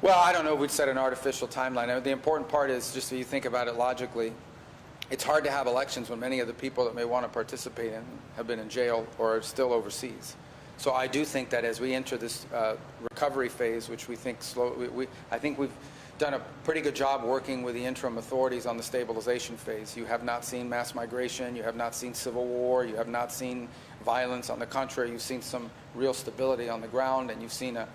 Well, I don't know if we'd set an artificial timeline. The important part is just if you think about it logically, it's hard to have elections when many of the people that may want to participate in have been in jail or are still overseas. So I do think that as we enter this recovery phase, which we think I think we've done a pretty good job working with the interim authorities on the stabilization phase. You have not seen mass migration, you have not seen civil war, you have not seen violence. On the contrary, you've seen some real stability on the ground, and you've seen a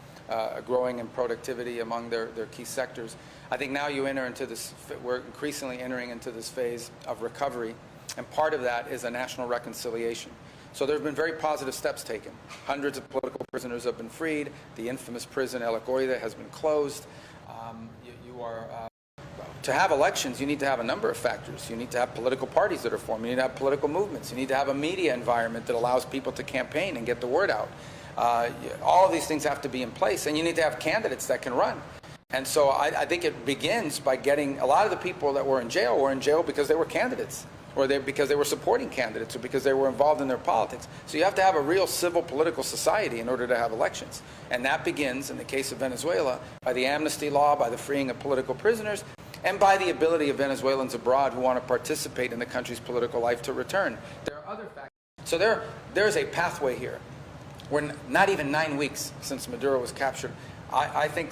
growing in productivity among their key sectors. I think now you enter into this, we're increasingly entering into this phase of recovery, and part of that is a national reconciliation. So there have been very positive steps taken. Hundreds of political prisoners have been freed. The infamous prison El Egoide has been closed. To have elections, you need to have a number of factors. You need to have political parties that are formed. You need to have political movements. You need to have a media environment that allows people to campaign and get the word out. All of these things have to be in place, and you need to have candidates that can run. And so I think it begins by getting a lot of the people that were in jail because they were candidates, or because they were supporting candidates, or because they were involved in their politics. So you have to have a real civil political society in order to have elections. And that begins, in the case of Venezuela, by the amnesty law, by the freeing of political prisoners, and by the ability of Venezuelans abroad who want to participate in the country's political life to return. There are other factors. So there's a pathway here. We're not even 9 weeks since Maduro was captured. I think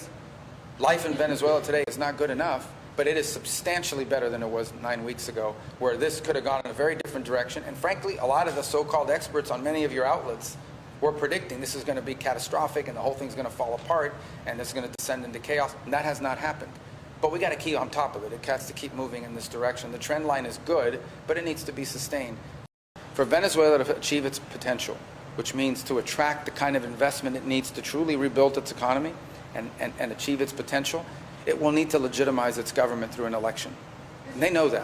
life in Venezuela today is not good enough, but it is substantially better than it was 9 weeks ago, where this could have gone in a very different direction. And frankly, a lot of the so-called experts on many of your outlets were predicting this is going to be catastrophic and the whole thing's going to fall apart and it's going to descend into chaos. And that has not happened. But we got to keep on top of it. It has to keep moving in this direction. The trend line is good, but it needs to be sustained. For Venezuela to achieve its potential, which means to attract the kind of investment it needs to truly rebuild its economy and achieve its potential, it will need to legitimize its government through an election. And they know that.